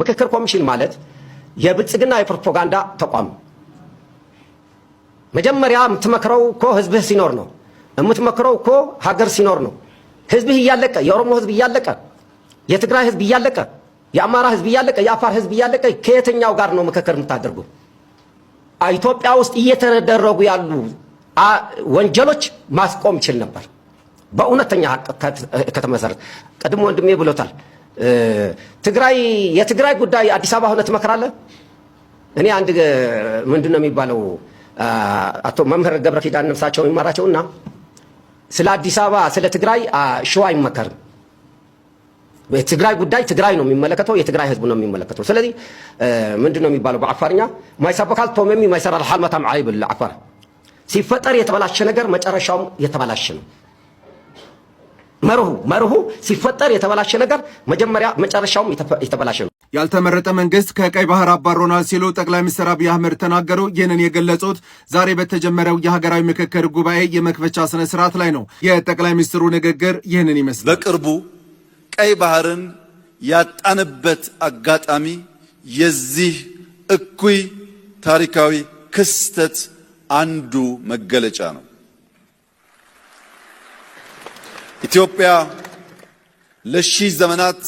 ምክክር ኮሚሽን ማለት የብልጽግና የፕሮፓጋንዳ ተቋም መጀመሪያ የምትመክረው እኮ ህዝብህ ሲኖር ነው። የምትመክረው እኮ ሀገር ሲኖር ነው። ህዝብህ እያለቀ የኦሮሞ ህዝብ እያለቀ የትግራይ ህዝብ እያለቀ የአማራ ህዝብ እያለቀ የአፋር ህዝብ እያለቀ ከየትኛው ጋር ነው ምክክር የምታደርጉ? ኢትዮጵያ ውስጥ እየተደረጉ ያሉ ወንጀሎች ማስቆም ይችል ነበር በእውነተኛ ሀቅ ከተመሰረተ። ቀድሞ ወንድሜ ብሎታል። የትግራይ ጉዳይ አዲስ አበባ ሆነ ትመክራለህ? እኔ አንድ ምንድነው የሚባለው አቶ መምህር ገብረ ኪዳን ነፍሳቸው ይማራቸውና ስለ አዲስ አበባ ስለ ትግራይ ሸዋ አይመከርም። የትግራይ ጉዳይ ትግራይ ነው የሚመለከተው፣ የትግራይ ህዝብ ነው የሚመለከተው። ስለዚህ ምንድነው የሚባለው በአፋርኛ ማይሰበካል ቶመሚ ማይሰራል ሐልማታም አይብል አፋር ሲፈጠር የተበላሸ ነገር መጨረሻውም የተበላሸ ነው። መርሁ ሲፈጠር የተበላሸ ነገር መጀመሪያ መጨረሻውም የተበላሸ ነው። ያልተመረጠ መንግስት ከቀይ ባህር አባሮናል ሲሉ ጠቅላይ ሚኒስትር አብይ አህመድ ተናገሩ። ይህንን የገለጹት ዛሬ በተጀመረው የሀገራዊ ምክክር ጉባኤ የመክፈቻ ስነ ስርዓት ላይ ነው። የጠቅላይ ሚኒስትሩ ንግግር ይህንን ይመስላል። በቅርቡ ቀይ ባህርን ያጣንበት አጋጣሚ የዚህ እኩይ ታሪካዊ ክስተት አንዱ መገለጫ ነው። ኢትዮጵያ ለሺህ ዘመናት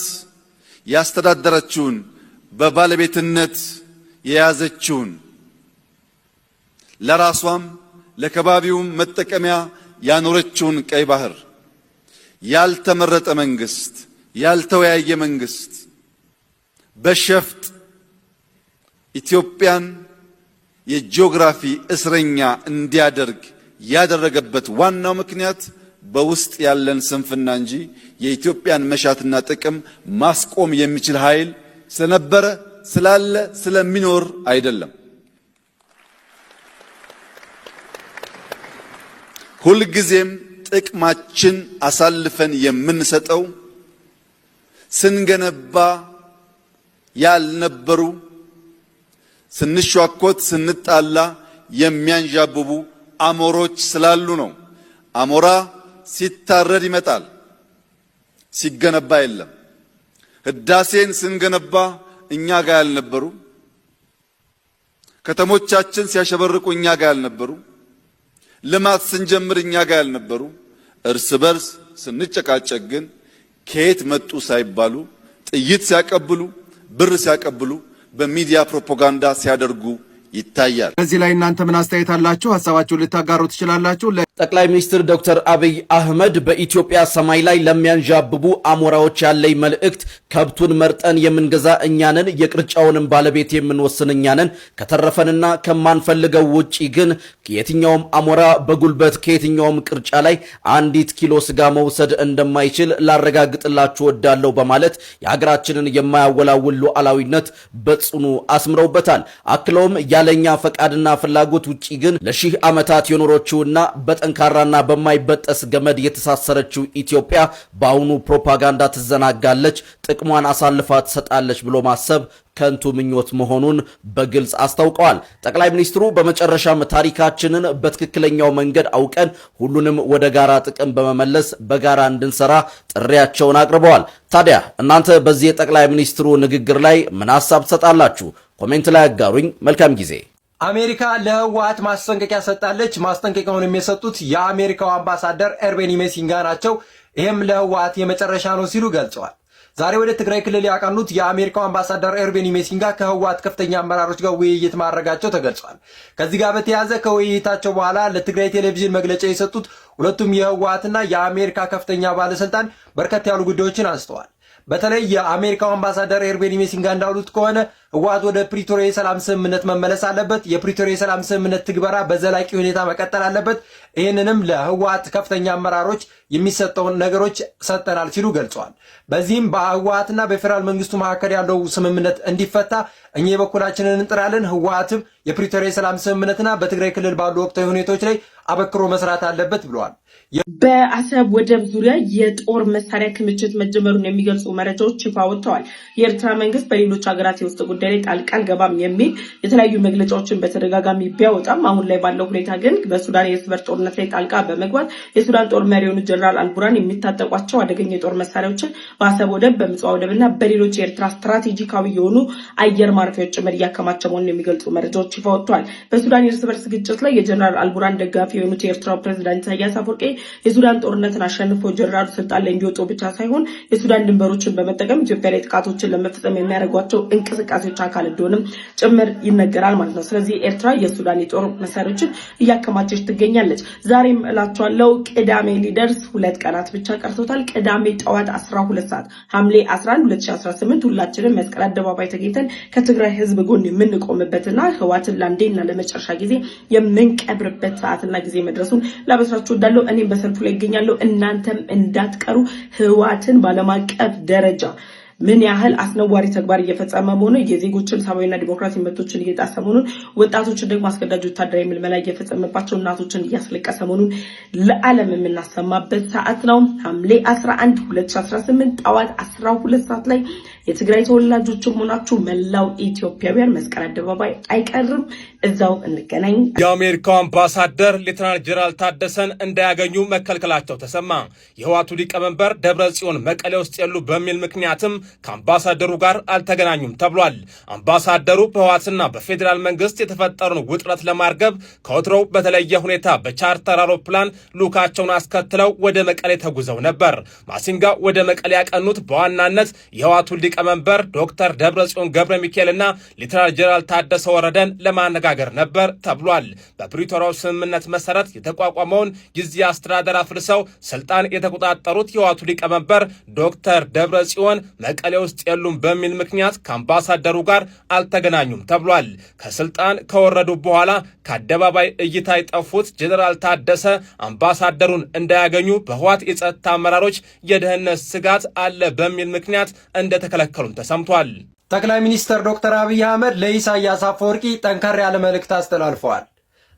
ያስተዳደረችውን በባለቤትነት የያዘችውን ለራሷም ለከባቢውም መጠቀሚያ ያኖረችውን ቀይ ባህር ያልተመረጠ መንግስት፣ ያልተወያየ መንግስት በሸፍጥ ኢትዮጵያን የጂኦግራፊ እስረኛ እንዲያደርግ ያደረገበት ዋናው ምክንያት በውስጥ ያለን ስንፍና እንጂ የኢትዮጵያን መሻትና ጥቅም ማስቆም የሚችል ኃይል ስለነበረ ስላለ ስለሚኖር አይደለም። ሁልጊዜም ጥቅማችን አሳልፈን የምንሰጠው ስንገነባ ያልነበሩ ስንሿኮት ስንጣላ የሚያንዣብቡ አሞሮች ስላሉ ነው። አሞራ ሲታረድ ይመጣል፣ ሲገነባ የለም። ህዳሴን ስንገነባ እኛ ጋር ያልነበሩ፣ ከተሞቻችን ሲያሸበርቁ እኛ ጋር ያልነበሩ፣ ልማት ስንጀምር እኛ ጋር ያልነበሩ፣ እርስ በርስ ስንጨቃጨቅ ግን ከየት መጡ ሳይባሉ ጥይት ሲያቀብሉ፣ ብር ሲያቀብሉ፣ በሚዲያ ፕሮፓጋንዳ ሲያደርጉ ይታያል። በዚህ ላይ እናንተ ምን አስተያየት አላችሁ? ሐሳባችሁን ልታጋሩ ትችላላችሁ። ጠቅላይ ሚኒስትር ዶክተር አብይ አህመድ በኢትዮጵያ ሰማይ ላይ ለሚያንዣብቡ አሞራዎች ያለኝ መልእክት ከብቱን መርጠን የምንገዛ እኛንን፣ የቅርጫውንም ባለቤት የምንወስን እኛንን። ከተረፈንና ከማንፈልገው ውጪ ግን የትኛውም አሞራ በጉልበት ከየትኛውም ቅርጫ ላይ አንዲት ኪሎ ስጋ መውሰድ እንደማይችል ላረጋግጥላችሁ ወዳለሁ በማለት የሀገራችንን የማያወላውል ሉዓላዊነት በጽኑ አስምረውበታል። አክለውም ያለኛ ፈቃድና ፍላጎት ውጪ ግን ለሺህ ዓመታት የኖረችውና በጠንካራና በማይበጠስ ገመድ የተሳሰረችው ኢትዮጵያ በአሁኑ ፕሮፓጋንዳ ትዘናጋለች፣ ጥቅሟን አሳልፋ ትሰጣለች ብሎ ማሰብ ከንቱ ምኞት መሆኑን በግልጽ አስታውቀዋል። ጠቅላይ ሚኒስትሩ በመጨረሻም ታሪካችንን በትክክለኛው መንገድ አውቀን ሁሉንም ወደ ጋራ ጥቅም በመመለስ በጋራ እንድንሰራ ጥሪያቸውን አቅርበዋል። ታዲያ እናንተ በዚህ የጠቅላይ ሚኒስትሩ ንግግር ላይ ምን ሐሳብ ትሰጣላችሁ? ኮሜንት ላይ አጋሩኝ። መልካም ጊዜ። አሜሪካ ለህወሓት ማስጠንቀቂያ ሰጣለች። ማስጠንቀቂያውን የሚሰጡት የአሜሪካው አምባሳደር ኤርቤኒ ሜሲንጋ ናቸው። ይህም ለህወሓት የመጨረሻ ነው ሲሉ ገልጸዋል። ዛሬ ወደ ትግራይ ክልል ያቀኑት የአሜሪካው አምባሳደር ኤርቤኒ ሜሲንጋ ከህወሓት ከፍተኛ አመራሮች ጋር ውይይት ማድረጋቸው ተገልጿል። ከዚህ ጋር በተያያዘ ከውይይታቸው በኋላ ለትግራይ ቴሌቪዥን መግለጫ የሰጡት ሁለቱም የህወሓትና የአሜሪካ ከፍተኛ ባለስልጣን በርከት ያሉ ጉዳዮችን አንስተዋል። በተለይ የአሜሪካው አምባሳደር ኤርቤኒ ሜሲንጋ እንዳሉት ከሆነ ህወሓት ወደ ፕሪቶሪያ የሰላም ስምምነት መመለስ አለበት። የፕሪቶሪያ የሰላም ስምምነት ትግበራ በዘላቂ ሁኔታ መቀጠል አለበት። ይህንንም ለህወሓት ከፍተኛ አመራሮች የሚሰጠውን ነገሮች ሰጠናል ሲሉ ገልጸዋል። በዚህም በህወሓትና በፌዴራል መንግስቱ መካከል ያለው ስምምነት እንዲፈታ እኛ የበኩላችንን እንጥራለን። ህወሓትም የፕሪቶሪያ የሰላም ስምምነትና በትግራይ ክልል ባሉ ወቅታዊ ሁኔታዎች ላይ አበክሮ መስራት አለበት ብለዋል። በአሰብ ወደብ ዙሪያ የጦር መሳሪያ ክምችት መጀመሩን የሚገልጹ መረጃዎች ይፋ ወጥተዋል። የኤርትራ መንግስት በሌሎች ሀገራት የውስጥ ጉዳይ ኢትዮጵያ ላይ ጣልቃ አልገባም የሚል የተለያዩ መግለጫዎችን በተደጋጋሚ ቢያወጣም አሁን ላይ ባለው ሁኔታ ግን በሱዳን የእርስ በርስ ጦርነት ላይ ጣልቃ በመግባት የሱዳን ጦር መሪ የሆኑት ጀነራል አልቡርሃን የሚታጠቋቸው አደገኛ የጦር መሳሪያዎችን በአሰብ ወደብ፣ በምጽዋ ወደብና በሌሎች የኤርትራ ስትራቴጂካዊ የሆኑ አየር ማረፊያዎች ጭምር እያከማቸ መሆኑን የሚገልጹ መረጃዎች ይፋ ወጥተዋል። በሱዳን የእርስ በርስ ግጭት ላይ የጀነራል አልቡርሃን ደጋፊ የሆኑት የኤርትራው ፕሬዝዳንት ኢሳያስ አፈወርቂ የሱዳን ጦርነትን አሸንፎ ጀነራሉ ስልጣን ላይ እንዲወጡ ብቻ ሳይሆን የሱዳን ድንበሮችን በመጠቀም ኢትዮጵያ ላይ ጥቃቶችን ለመፈጸም የሚያደርጓቸው እንቅስቃሴዎች አካል እንደሆነም ጭምር ይነገራል ማለት ነው። ስለዚህ ኤርትራ የሱዳን የጦር መሳሪያዎችን እያከማቸች ትገኛለች። ዛሬም እላቸዋለሁ ቅዳሜ ሊደርስ 2 ቀናት ብቻ ቀርቶታል። ቅዳሜ ጠዋት 12 ሰዓት ሐምሌ 11 2018 ሁላችንም መስቀል አደባባይ ተገኝተን ከትግራይ ህዝብ ጎን የምንቆምበትና ህዋትን ለአንዴና ለመጨረሻ ጊዜ የምንቀብርበት ሰዓትና ጊዜ መድረሱን ላበስራችሁ እወዳለሁ። እኔም በሰልፉ ላይ እገኛለሁ። እናንተም እንዳትቀሩ። ህዋትን ባለም አቀፍ ደረጃ ምን ያህል አስነዋሪ ተግባር እየፈጸመ መሆኑ የዜጎችን ሰብአዊና ዲሞክራሲ መብቶችን እየጣሰ መሆኑን ወጣቶችን ደግሞ አስገዳጅ ወታደራዊ ምልመላ እየፈጸመባቸው እናቶችን እያስለቀሰ መሆኑን ለዓለም የምናሰማበት ሰዓት ነው። ሐምሌ 11 2018 ጠዋት 12 ሰዓት ላይ የትግራይ ተወላጆችም ሆናችሁ መላው ኢትዮጵያውያን መስቀል አደባባይ አይቀርም፣ እዛው እንገናኝ። የአሜሪካው አምባሳደር ሌተናል ጀነራል ታደሰን እንዳያገኙ መከልከላቸው ተሰማ። የህወሓቱ ሊቀመንበር ደብረጽዮን መቀሌ ውስጥ የሉ በሚል ምክንያትም ከአምባሳደሩ ጋር አልተገናኙም ተብሏል። አምባሳደሩ በህወሓትና በፌዴራል መንግስት የተፈጠረውን ውጥረት ለማርገብ ከወትሮው በተለየ ሁኔታ በቻርተር አውሮፕላን ልዑካቸውን አስከትለው ወደ መቀሌ ተጉዘው ነበር። ማሲንጋ ወደ መቀሌ ያቀኑት በዋናነት የህወሓቱ ሊቀመንበር ዶክተር ደብረጽዮን ገብረ ሚካኤልና ሌተናል ጀነራል ታደሰ ወረደን ለማነጋገር ነበር ተብሏል። በፕሪቶሪያው ስምምነት መሰረት የተቋቋመውን ጊዜያዊ አስተዳደር አፍርሰው ስልጣን የተቆጣጠሩት የህወሓቱ ሊቀመንበር ዶክተር ደብረጽዮን መቀሌ ውስጥ የሉም በሚል ምክንያት ከአምባሳደሩ ጋር አልተገናኙም ተብሏል። ከስልጣን ከወረዱ በኋላ ከአደባባይ እይታ የጠፉት ጀነራል ታደሰ አምባሳደሩን እንዳያገኙ በህወሓት የጸጥታ አመራሮች የደህንነት ስጋት አለ በሚል ምክንያት እንደተከለከሉም ተሰምቷል። ጠቅላይ ሚኒስትር ዶክተር አብይ አህመድ ለኢሳያስ አፈወርቂ ጠንከር ያለ መልእክት አስተላልፈዋል።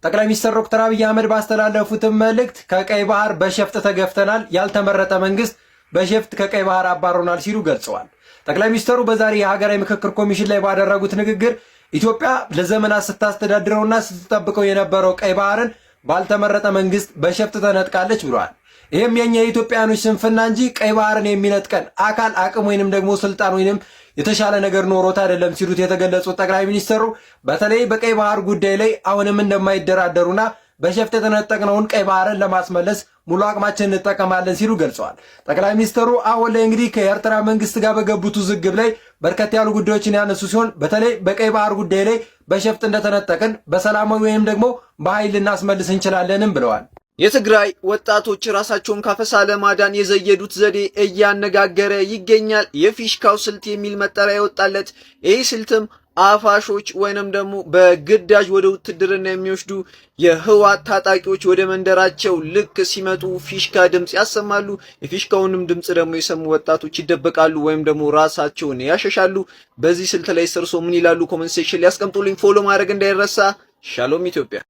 ጠቅላይ ሚኒስትር ዶክተር አብይ አህመድ ባስተላለፉትም መልእክት ከቀይ ባህር በሸፍጥ ተገፍተናል፣ ያልተመረጠ መንግስት በሸፍጥ ከቀይ ባህር አባሮናል ሲሉ ገልጸዋል። ጠቅላይ ሚኒስትሩ በዛሬ የሀገራዊ ምክክር ኮሚሽን ላይ ባደረጉት ንግግር ኢትዮጵያ ለዘመናት ስታስተዳድረውና ስትጠብቀው የነበረው ቀይ ባህርን ባልተመረጠ መንግስት በሸፍጥ ተነጥቃለች ብለዋል። ይህም የኛ የኢትዮጵያኖች ስንፍና እንጂ ቀይ ባህርን የሚነጥቀን አካል አቅም ወይንም ደግሞ ስልጣን ወይንም የተሻለ ነገር ኖሮት አይደለም ሲሉት የተገለጹት ጠቅላይ ሚኒስትሩ በተለይ በቀይ ባህር ጉዳይ ላይ አሁንም እንደማይደራደሩና በሸፍጥ የተነጠቅነውን ቀይ ባህርን ለማስመለስ ሙሉ አቅማችን እንጠቀማለን ሲሉ ገልጸዋል። ጠቅላይ ሚኒስትሩ አሁን ላይ እንግዲህ ከኤርትራ መንግስት ጋር በገቡት ውዝግብ ላይ በርከት ያሉ ጉዳዮችን ያነሱ ሲሆን በተለይ በቀይ ባህር ጉዳይ ላይ በሸፍጥ እንደተነጠቅን በሰላማዊ ወይም ደግሞ በኃይል ልናስመልስ እንችላለንም ብለዋል። የትግራይ ወጣቶች ራሳቸውን ካፈሳ ለማዳን የዘየዱት ዘዴ እያነጋገረ ይገኛል። የፊሽካው ስልት የሚል መጠሪያ የወጣለት ይህ ስልትም አፋሾች ወይንም ደግሞ በግዳጅ ወደ ውትድርና የሚወስዱ የህወሓት ታጣቂዎች ወደ መንደራቸው ልክ ሲመጡ ፊሽካ ድምጽ ያሰማሉ። የፊሽካውንም ድምጽ ደግሞ የሰሙ ወጣቶች ይደበቃሉ ወይም ደግሞ ራሳቸውን ያሸሻሉ። በዚህ ስልት ላይ ሰርሶ ምን ይላሉ? ኮሜንት ሴክሽን ላይ ያስቀምጡልኝ። ፎሎ ማድረግ እንዳይረሳ። ሻሎም ኢትዮጵያ።